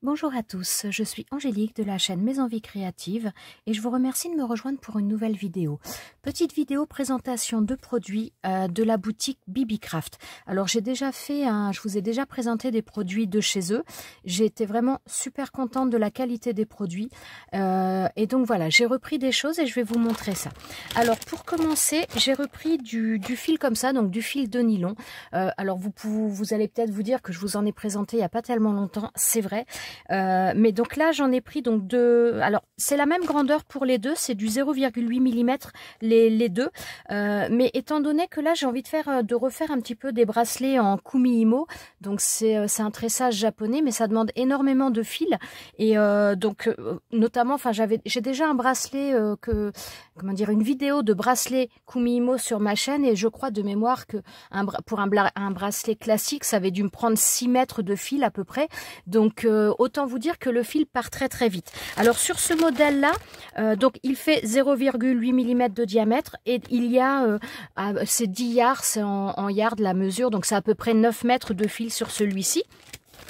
Bonjour à tous, je suis Angélique de la chaîne Mes Envies Créatives et je vous remercie de me rejoindre pour une nouvelle vidéo. Petite vidéo présentation de produits de la boutique BBcraft. Alors je vous ai déjà présenté des produits de chez eux. J'ai été vraiment super contente de la qualité des produits et donc voilà, j'ai repris des choses et je vais vous montrer ça. Alors pour commencer, j'ai repris du fil comme ça, donc du fil de nylon. Alors vous allez peut-être vous dire que je vous en ai présenté il n'y a pas tellement longtemps, c'est vrai. Mais donc là j'en ai pris donc deux, alors c'est la même grandeur pour les deux, c'est du 0,8 mm les deux, mais étant donné que là j'ai envie de refaire un petit peu des bracelets en Kumi-Imo, donc c'est un tressage japonais mais ça demande énormément de fil et notamment j'ai déjà un bracelet une vidéo de bracelet Kumi-Imo sur ma chaîne et je crois de mémoire que pour un bracelet classique ça avait dû me prendre 6 mètres de fil à peu près, donc autant vous dire que le fil part très très vite. Alors sur ce modèle là, donc il fait 0,8 mm de diamètre et il y a c'est 10 yards, c'est en yards la mesure, donc c'est à peu près 9 mètres de fil sur celui-ci.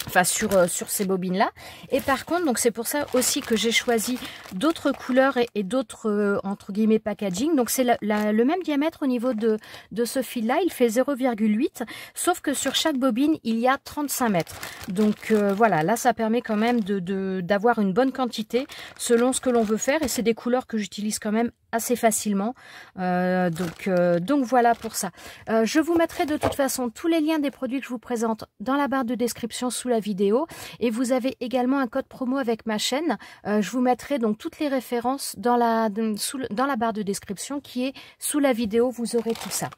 Enfin sur ces bobines là, et par contre donc c'est pour ça aussi que j'ai choisi d'autres couleurs et d'autres entre guillemets packaging. Donc c'est le même diamètre au niveau de ce fil là, il fait 0,8, sauf que sur chaque bobine il y a 35 mètres. Donc voilà, là ça permet quand même d'avoir une bonne quantité selon ce que l'on veut faire, et c'est des couleurs que j'utilise quand même assez facilement, donc voilà pour ça. Je vous mettrai de toute façon tous les liens des produits que je vous présente dans la barre de description sous la vidéo, et vous avez également un code promo avec ma chaîne. Je vous mettrai donc toutes les références dans la barre de description qui est sous la vidéo, vous aurez tout ça.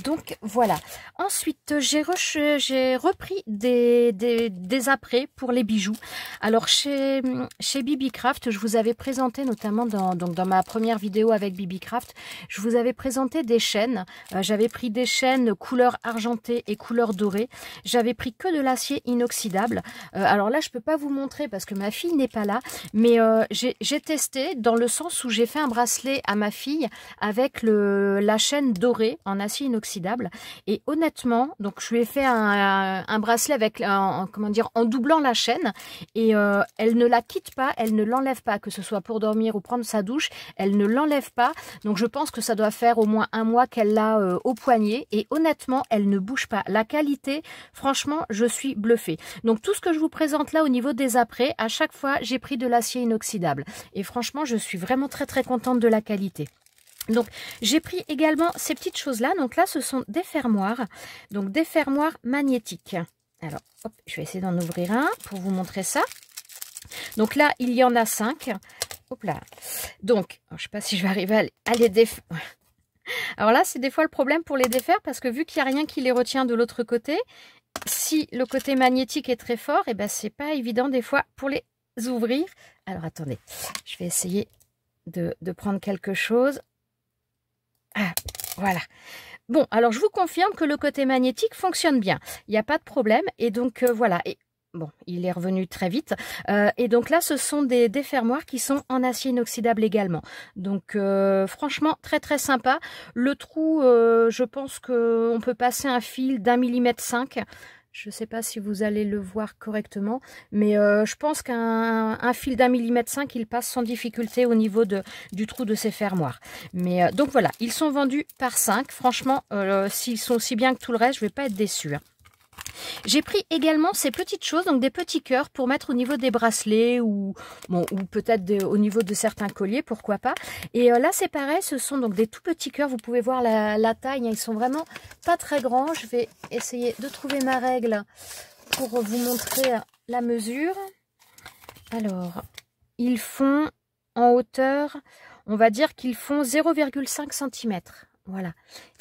Donc voilà. Ensuite j'ai repris des apprêts pour les bijoux. Alors chez BBcraft, je vous avais présenté notamment dans ma première vidéo avec BBcraft, je vous avais présenté des chaînes. J'avais pris des chaînes couleur argentée et couleur dorée. J'avais pris que de l'acier inoxydable. Alors là je peux pas vous montrer parce que ma fille n'est pas là, mais j'ai testé dans le sens où j'ai fait un bracelet à ma fille avec la chaîne dorée en acier inoxydable, et honnêtement donc je lui ai fait un bracelet avec en doublant la chaîne, et elle ne la quitte pas, elle ne l'enlève pas, que ce soit pour dormir ou prendre sa douche, elle ne l'enlève pas. Donc je pense que ça doit faire au moins un mois qu'elle l'a au poignet, et honnêtement elle ne bouge pas. La qualité, franchement je suis bluffée. Donc tout ce que je vous présente là au niveau des apprêts, à chaque fois j'ai pris de l'acier inoxydable, et franchement je suis vraiment très très contente de la qualité. Donc j'ai pris également ces petites choses là. Donc là ce sont des fermoirs, donc des fermoirs magnétiques. Alors hop, je vais essayer d'en ouvrir un pour vous montrer ça. Donc là il y en a 5. Hop là. Donc je ne sais pas si je vais arriver à les défaire. Alors là c'est des fois le problème pour les défaire, parce que vu qu'il n'y a rien qui les retient de l'autre côté, si le côté magnétique est très fort, et ben c'est pas évident des fois pour les ouvrir. Alors attendez, je vais essayer de prendre quelque chose. Ah, voilà. Bon, alors je vous confirme que le côté magnétique fonctionne bien. Il n'y a pas de problème. Et donc voilà. Et bon, il est revenu très vite. Et donc là, ce sont des fermoirs qui sont en acier inoxydable également. Donc franchement, très très sympa. Le trou, je pense qu'on peut passer un fil d'1,5 mm. Je ne sais pas si vous allez le voir correctement, mais je pense qu'un fil d'1,5 mm, il passe sans difficulté au niveau du trou de ces fermoirs. Mais donc voilà, ils sont vendus par 5. Franchement, s'ils sont aussi bien que tout le reste, je ne vais pas être déçue. J'ai pris également ces petites choses, donc des petits cœurs pour mettre au niveau des bracelets ou peut-être au niveau de certains colliers, pourquoi pas. Et là c'est pareil, ce sont donc des tout petits cœurs, vous pouvez voir la taille, hein, ils sont vraiment pas très grands. Je vais essayer de trouver ma règle pour vous montrer la mesure. Alors, ils font en hauteur, on va dire qu'ils font 0,5 cm. Voilà.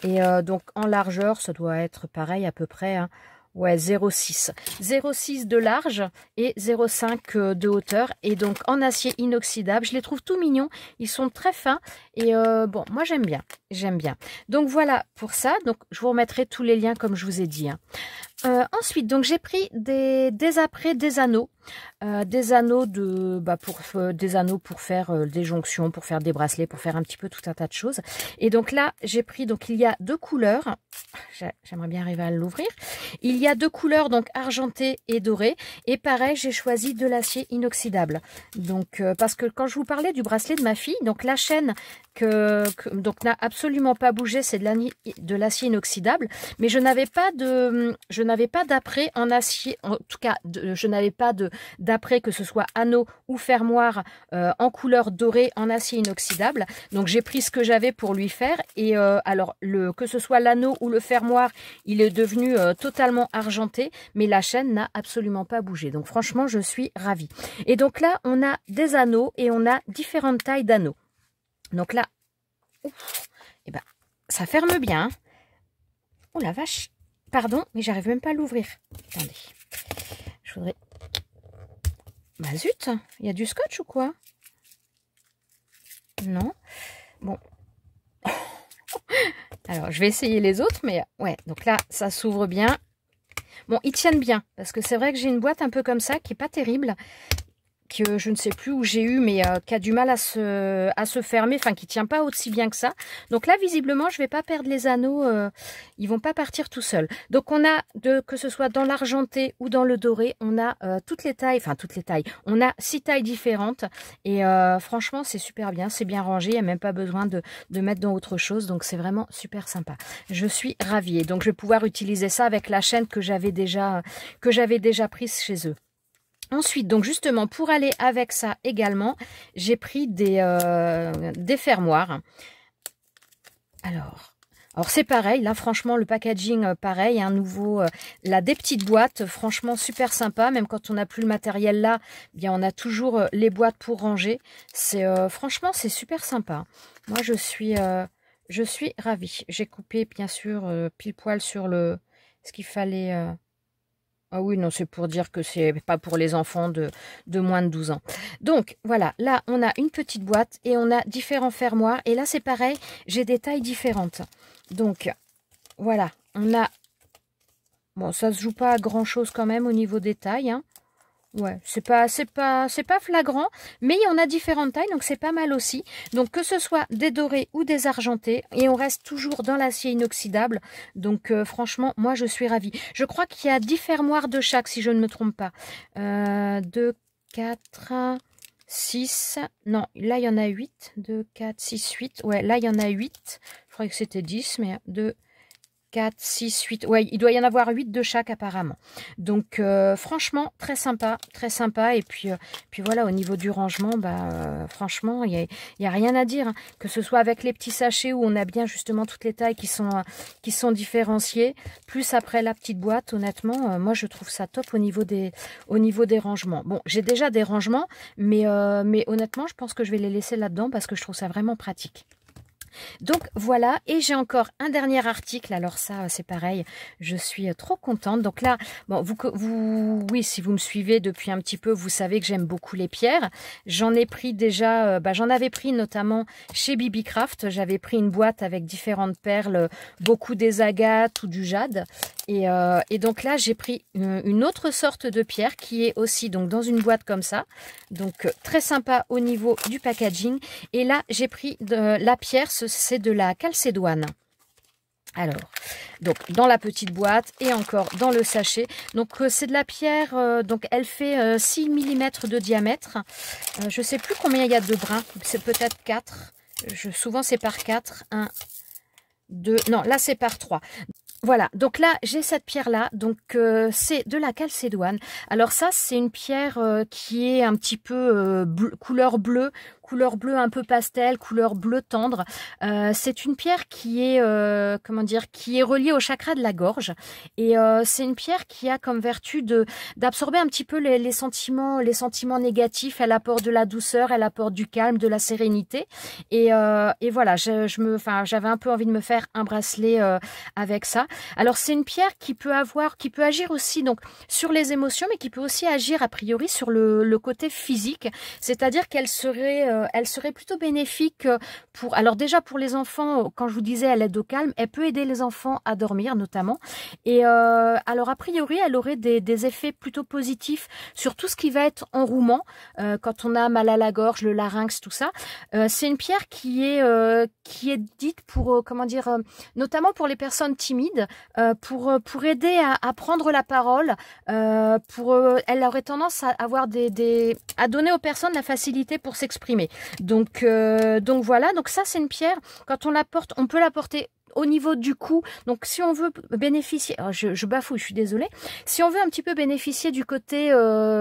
Et donc en largeur, ça doit être pareil à peu près, hein. Ouais, 0,6. 0,6 de large et 0,5 de hauteur. Et donc en acier inoxydable. Je les trouve tout mignons. Ils sont très fins. Et bon, moi j'aime bien. J'aime bien. Donc voilà pour ça. Donc je vous remettrai tous les liens comme je vous ai dit, hein. Ensuite, donc j'ai pris des anneaux, des anneaux pour faire des jonctions, pour faire des bracelets, pour faire un petit peu tout un tas de choses. Et donc là, j'ai pris, donc il y a 2 couleurs. J'aimerais bien arriver à l'ouvrir. Il y a 2 couleurs, donc argenté et doré. Et pareil, j'ai choisi de l'acier inoxydable. Donc parce que quand je vous parlais du bracelet de ma fille, donc la chaîne donc n'a absolument pas bougé, c'est de l'acier inoxydable, mais je n'avais pas d'après en acier, en tout cas je n'avais pas d'après que ce soit anneau ou fermoir en couleur dorée en acier inoxydable. Donc j'ai pris ce que j'avais pour lui faire, et alors que ce soit l'anneau ou le fermoir, il est devenu totalement argenté, mais la chaîne n'a absolument pas bougé. Donc franchement, je suis ravie. Et donc là, on a des anneaux et on a différentes tailles d'anneaux. Donc là, et ben, ça ferme bien. Oh la vache, pardon, mais j'arrive même pas à l'ouvrir. Attendez, je voudrais... Bah zut, il y a du scotch ou quoi? Non. Bon. Alors, je vais essayer les autres, mais ouais, donc là, ça s'ouvre bien. Bon, ils tiennent bien, parce que c'est vrai que j'ai une boîte un peu comme ça, qui est pas terrible, que je ne sais plus où j'ai eu, mais qui a du mal à se fermer, enfin qui tient pas aussi bien que ça. Donc là, visiblement, je vais pas perdre les anneaux, ils vont pas partir tout seuls. Donc on a, que ce soit dans l'argenté ou dans le doré, on a toutes les tailles, on a 6 tailles différentes, et franchement, c'est super bien, c'est bien rangé, il n'y a même pas besoin de mettre dans autre chose, donc c'est vraiment super sympa. Je suis ravie, et donc je vais pouvoir utiliser ça avec la chaîne que j'avais déjà prise chez eux. Ensuite, donc justement, pour aller avec ça également, j'ai pris des fermoirs. Alors c'est pareil, là franchement le packaging pareil, un nouveau, là des petites boîtes, franchement super sympa, même quand on n'a plus le matériel là, bien on a toujours les boîtes pour ranger. C'est franchement c'est super sympa. Moi je suis ravie. J'ai coupé bien sûr pile poil sur ce qu'il fallait. Ah oui, non, c'est pour dire que c'est pas pour les enfants de moins de 12 ans. Donc, voilà, là, on a une petite boîte et on a différents fermoirs. Et là, c'est pareil, j'ai des tailles différentes. Donc, voilà, on a... Bon, ça se joue pas à grand-chose quand même au niveau des tailles, hein. Ouais, c'est pas flagrant, mais on a différentes tailles, donc c'est pas mal aussi. Donc que ce soit des dorés ou des argentés, et on reste toujours dans l'acier inoxydable. Donc franchement, moi je suis ravie. Je crois qu'il y a 10 fermoirs de chaque, si je ne me trompe pas. 2, 4, 6, non, là il y en a 8. 2, 4, 6, 8. Ouais, là il y en a 8. Je croyais que c'était 10, mais 2... 4, 6, 8, ouais, il doit y en avoir 8 de chaque apparemment. Donc franchement, très sympa, et puis voilà, au niveau du rangement, franchement, il y a rien à dire, hein. Que ce soit avec les petits sachets où on a bien justement toutes les tailles qui sont différenciées, plus après la petite boîte, honnêtement, moi je trouve ça top au niveau des rangements. Bon, j'ai déjà des rangements, mais honnêtement, je pense que je vais les laisser là-dedans parce que je trouve ça vraiment pratique. Donc voilà, et j'ai encore un dernier article. Alors ça, c'est pareil, je suis trop contente. Donc là, bon, oui, si vous me suivez depuis un petit peu, vous savez que j'aime beaucoup les pierres. J'en ai pris déjà, j'en avais pris notamment chez Bibicraft. J'avais pris une boîte avec différentes perles, beaucoup des agates ou du jade. Et donc là, j'ai pris une autre sorte de pierre qui est aussi donc dans une boîte comme ça. Donc très sympa au niveau du packaging. Et là, j'ai pris la pierre, c'est de la calcédoine. Alors, donc dans la petite boîte et encore dans le sachet. Donc c'est de la pierre, donc elle fait 6 mm de diamètre. Je ne sais plus combien il y a de brins, c'est peut-être 4. Souvent c'est par 4. 1, 2, non là c'est par 3. Voilà, donc là, j'ai cette pierre-là, donc c'est de la calcédoine. Alors ça, c'est une pierre qui est un petit peu couleur bleue un peu pastel, couleur bleu tendre. C'est une pierre qui est, qui est reliée au chakra de la gorge. Et c'est une pierre qui a comme vertu d'absorber un petit peu les sentiments négatifs. Elle apporte de la douceur, elle apporte du calme, de la sérénité. Et voilà, j'avais un peu envie de me faire un bracelet avec ça. Alors c'est une pierre qui peut agir aussi donc sur les émotions, mais qui peut aussi agir a priori sur le côté physique, c'est-à-dire qu'elle serait elle serait plutôt bénéfique pour, alors déjà pour les enfants, quand je vous disais elle aide au calme, elle peut aider les enfants à dormir notamment. Et alors a priori, elle aurait des effets plutôt positifs sur tout ce qui va être enrouement, quand on a mal à la gorge, le larynx, tout ça. C'est une pierre qui est dite pour, comment dire, notamment pour les personnes timides, pour aider à prendre la parole. Elle aurait tendance à avoir à donner aux personnes la facilité pour s'exprimer. Donc voilà, donc ça c'est une pierre, quand on la porte, on peut la porter au niveau du cou. Donc si on veut bénéficier, je bafouille, je suis désolée, si on veut un petit peu bénéficier du côté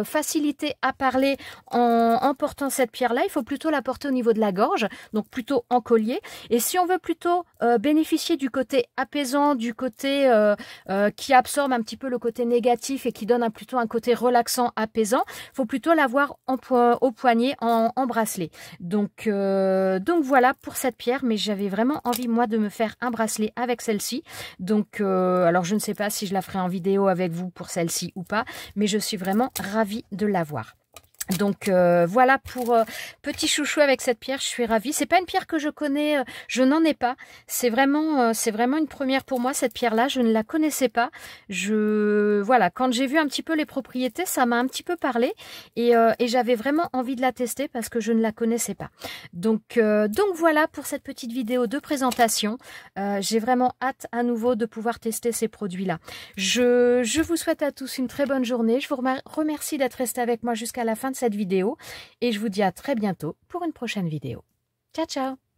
facilité à parler en portant cette pierre là, il faut plutôt la porter au niveau de la gorge, donc plutôt en collier. Et si on veut plutôt bénéficier du côté apaisant, du côté qui absorbe un petit peu le côté négatif et qui donne plutôt un côté relaxant, apaisant, il faut plutôt l'avoir au poignet, en bracelet. Donc voilà pour cette pierre, mais j'avais vraiment envie moi de me faire un bracelet avec celle-ci. Donc alors je ne sais pas si je la ferai en vidéo avec vous pour celle-ci ou pas, mais je suis vraiment ravie de l'avoir. Donc voilà pour petit chouchou avec cette pierre, je suis ravie. C'est pas une pierre que je connais, je n'en ai pas. C'est vraiment une première pour moi cette pierre-là. Je ne la connaissais pas. Voilà, quand j'ai vu un petit peu les propriétés, ça m'a un petit peu parlé et j'avais vraiment envie de la tester parce que je ne la connaissais pas. Donc voilà pour cette petite vidéo de présentation. J'ai vraiment hâte à nouveau de pouvoir tester ces produits-là. Je vous souhaite à tous une très bonne journée. Je vous remercie d'être resté avec moi jusqu'à la fin de cette vidéo et je vous dis à très bientôt pour une prochaine vidéo. Ciao, ciao!